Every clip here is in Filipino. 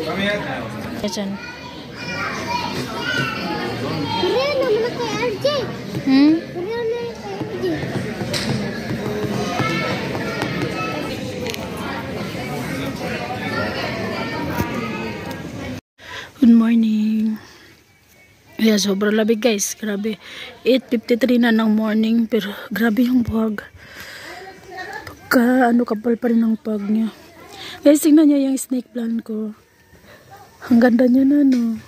Kacan. Good morning. Yeah, sobrang labig guys. Grabe. 8:53 na ng morning. Pero grabe yung buhag. Pagka kapal pa rin ang pag niya. Guys, tingnan niyo yung snake plant ko. Ang ganda niya na, no?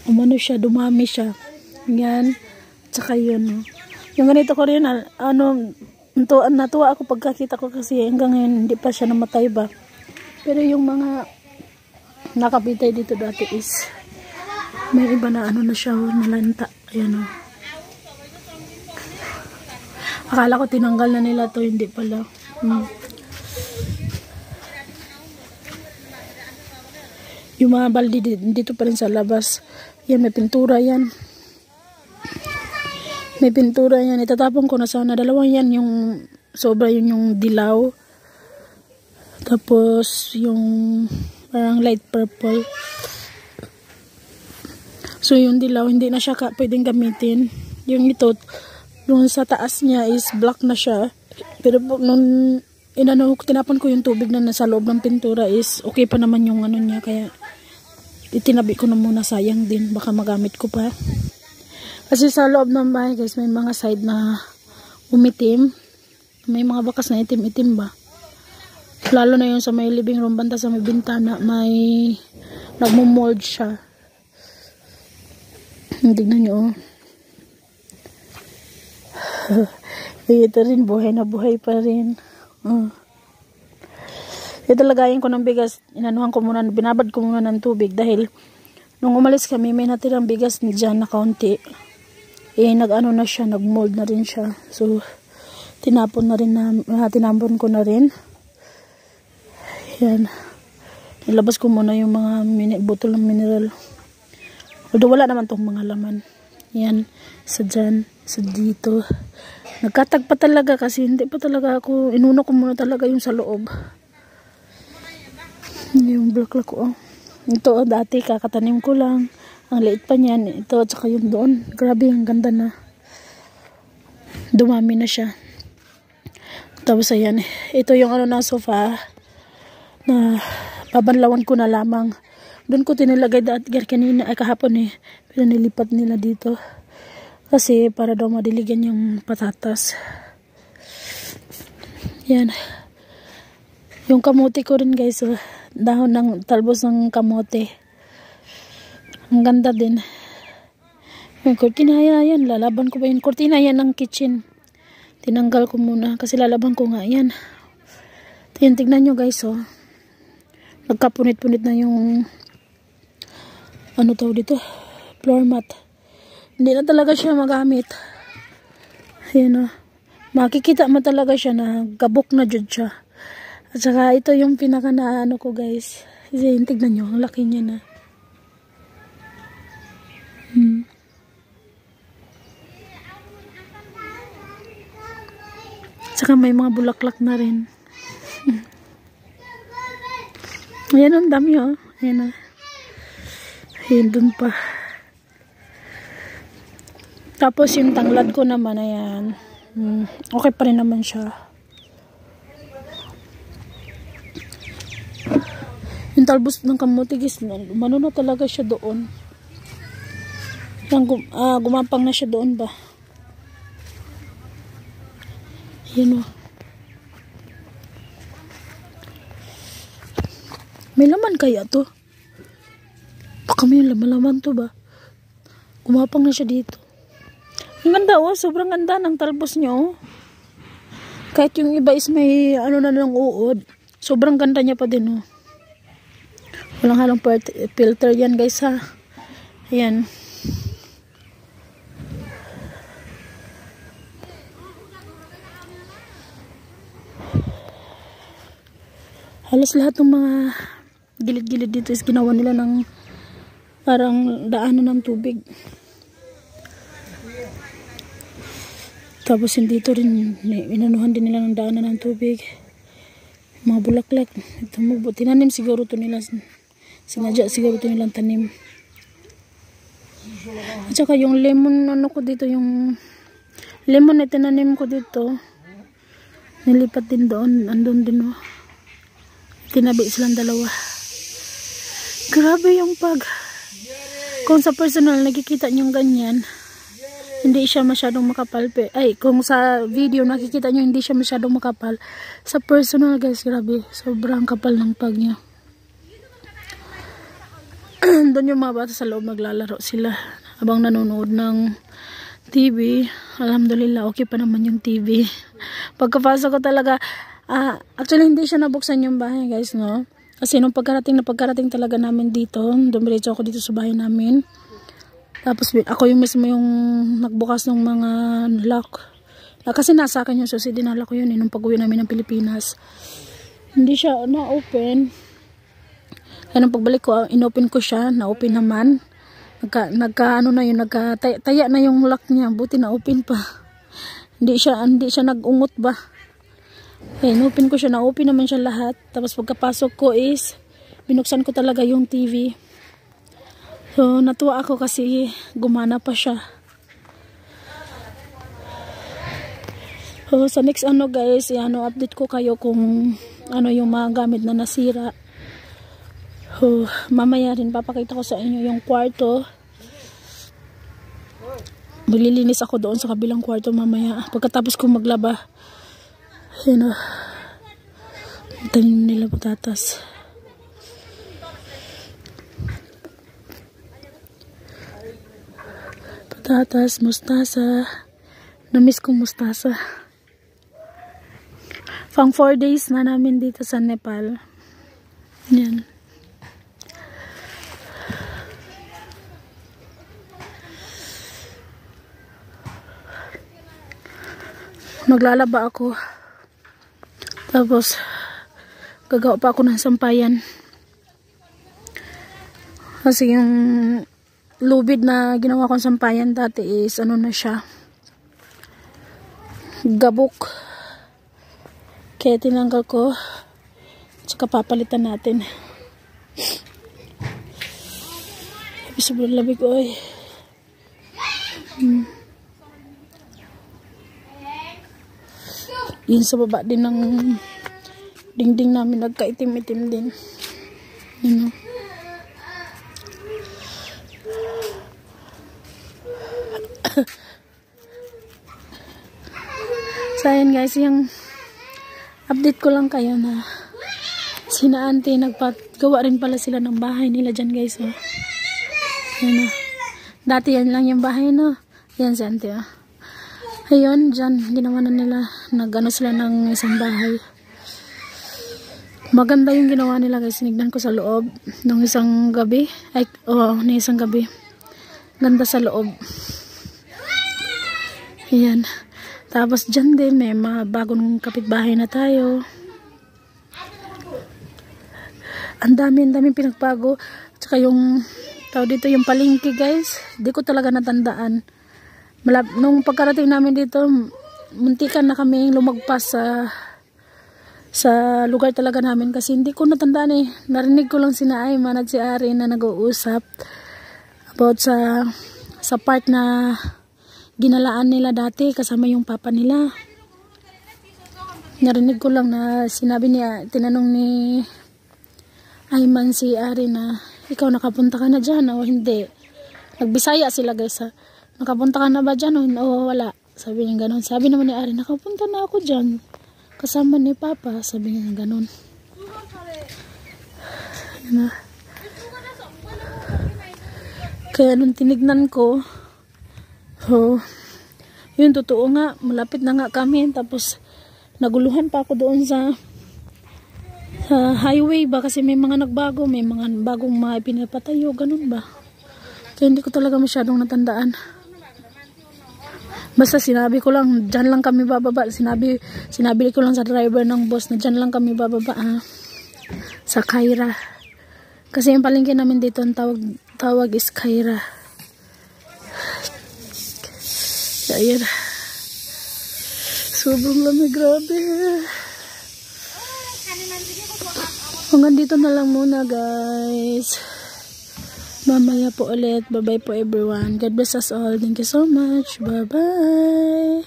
Umano siya, dumami siya. Yan. Tsaka yun, no? Yung ganito ko rin, natuwa ako pagkakita ko kasi hanggang ngayon hindi pa siya namatay ba. Pero yung mga nakapitay dito dati is may iba na na siya, nalanta. Ayan, no? Akala ko tinanggal na nila to, hindi pala. Yung mga baldi dito pa rin sa labas. Yan, may pintura yan. May pintura yan. Itatapon ko na sana. Dalawang yan yung sobra yun yung dilaw. Tapos yung parang light purple. So yung dilaw hindi na siya pwedeng gamitin. Yung ito, yung sa taas niya is black na siya. Pero nung tinapon ko yung tubig na nasa loob ng pintura is okay pa naman yung niya, kaya itinabi ko na muna, sayang din, baka magamit ko pa. Kasi sa loob ng bahay guys, may mga side na umitim, may mga bakas na itim-itim ba. Lalo na yung sa may living room, banda sa may bintana, may nagmo-mold siya. Tignan nyo, ito rin, buhay na buhay pa rin. Ito lagayin ko ng bigas, inanuhan ko muna, binabad ko muna ng tubig dahil nung umalis kami may natirang bigas dyan na kaunti. Nag-ano na siya, nag-mold na rin siya. So tinapon na rin tinapon ko na rin. Yan. Nilabas ko muna yung mga botol ng mineral. Although wala naman tong mga laman. Yan, sa dyan, sa dito. Nagkatag pa talaga kasi hindi pa talaga ako, inuno ko muna talaga yung sa loob. Yung bulaklak ko. Ito dati kakatanim ko lang. Ang liit pa niyan. Ito at saka yung doon. Grabe, ang ganda na. Dumami na siya. Tapos ayan. Ito yung na sofa na babanlawan ko na lamang. Doon ko tinilagay dati kanina ay kahapon pero nilipat nila dito. Kasi para daw madiligan yung patatas. Yan. Yung kamote ko rin guys. Dahon ng talbos ng kamote. Ang ganda din. Yung kurtina yan. Lalaban ko ba yung kurtina yan ng kitchen. Tinanggal ko muna kasi lalaban ko nga yan. Tignan nyo guys nagkapunit-punit na yung dito, floor mat. Hindi na talaga siya magamit. Ayan makikita mo talaga siya na gabok na jud siya. At saka ito yung pinaka ko guys. Kasi tignan nyo, ang laki niya na. At saka may mga bulaklak na rin. Ayan ang dami Ayan Ayan dun pa. Tapos yung tanglad ko naman, ayan. Okay pa rin naman siya. Yung talbos ng kamote guys, umano na talaga siya doon. Gumapang na siya doon ba. Yan may laman kaya to? Baka may laman to ba? Gumapang na siya dito. Ang ganda sobrang ganda ng talbos niya Kahit yung iba is may na ng uod. Sobrang ganda niya pa din Walang halong filter yan guys Ayan. Halos lahat ng mga gilid-gilid dito is ginawa nila ng parang daanan ng tubig. Tapos dito rin inanuhan din nila ng daanan ng tubig. Mga bulaklak. Ito mo, tinanim siguro to nila. Sinadya siguro to nilang tanim. At saka yung lemon, ano ko dito, yung lemon na tinanim ko dito, nilipat din doon. Andun din, oh. Tinabi silang dalawa. Grabe yung kung sa personal nakikita nyo ganyan, hindi siya masyadong makapal. Ay, kung sa video nakikita nyo hindi siya masyadong makapal, sa personal guys, grabe, sobrang kapal ng pag niya. Doon yung mga bata sa loob maglalaro sila habang nanonood ng TV. Alhamdulillah, okay pa naman yung TV. Pagkapasok ko talaga, actually hindi siya nabuksan yung bahay guys, no? Kasi nung pagkarating talaga namin dito, dumiretso ako dito sa bahay namin. Tapos ako yung mismo yung nagbukas ng mga lock. Kasi nasa akin yung susi, dinala ko yun nung pag-uwi namin ng Pilipinas. Hindi siya na-open. Kaya nung pagbalik ko, inopen ko siya, na-open naman. Nagtaya na yung lock niya, buti na-open pa. Hindi siya nag-ungot ba. Okay, inopen ko siya, na-open naman siya lahat. Tapos pagkapasok ko is, binuksan ko talaga yung TV. So, natuwa ako kasi gumana pa siya. So, sa next guys, update ko kayo kung ano yung mga gamit na nasira. So, mamaya rin papakita ko sa inyo yung kwarto. Maglilinis ako doon sa kabilang kwarto mamaya. Pagkatapos kong maglaba. Tanim nila patatas. Patatas, mustasa. Namiss kong mustasa. Pang 4 days na namin dito sa Nepal. Yan. Naglalaba ako. Tapos, gagawa pa ako ng sampayan. Kasi yung lubid na ginawa kong sampayan dati is na siya. Gabok. Kaya tinanggal ko. Tsaka papalitan natin. Sobrang labig ko eh. Yun sa baba din ng dingding namin, nagkaitim-itim din. Yun o. So ayan guys, yung update ko lang kayo na sina auntie nagpagawa rin pala sila ng bahay nila dyan guys. Oh. Yun o. Dati yan lang yung bahay, no? Yan si auntie o. Ayun, dyan, ginawa na nila. Nag-ano sila ng isang bahay. Maganda yung ginawa nila guys. Sinignan ko sa loob ng isang gabi. Ng isang gabi. Ganda sa loob. Ayan. Tapos dyan din, may mga bagong kapitbahay na tayo. Ang daming pinagbago. Tsaka yung, dito yung palengke guys. Di ko talaga natandaan. Nung pagkarating namin dito, muntikan na kami lumagpas sa lugar talaga namin kasi hindi ko natandaan eh. Narinig ko lang sina Ayman at si Ari na nag-uusap about sa part na ginalaan nila dati kasama yung papa nila. Narinig ko lang na tinanong ni Ayman si Ari na, ikaw nakapunta ka na dyan o hindi? Nagbisaya sila guys ha. Nakapunta ka na ba dyan? O wala. Sabi niya ganun. Sabi naman ni Ari, nakapunta na ako dyan. Kasama ni Papa. Sabi niya ganun. Kaya nung tinignan ko, yun totoo nga. Malapit na nga kami. Tapos naguluhan pa ako doon sa highway ba. Kasi may mga nagbago. May mga bagong mga pinapatayo. Ganun ba? Kaya hindi ko talaga masyadong natandaan. Basta sinabi ko lang, dyan lang kami bababa. Sinabi ko lang sa driver ng bus na dyan lang kami bababa sa Kaira. Kasi yung palengke namin dito, ang tawag is Kaira. Ayan. Sobrang lamig, grabe. Hanggang dito na lang muna guys. Mamaya po ulit. Bye bye po everyone. God bless us all. Thank you so much. Bye bye.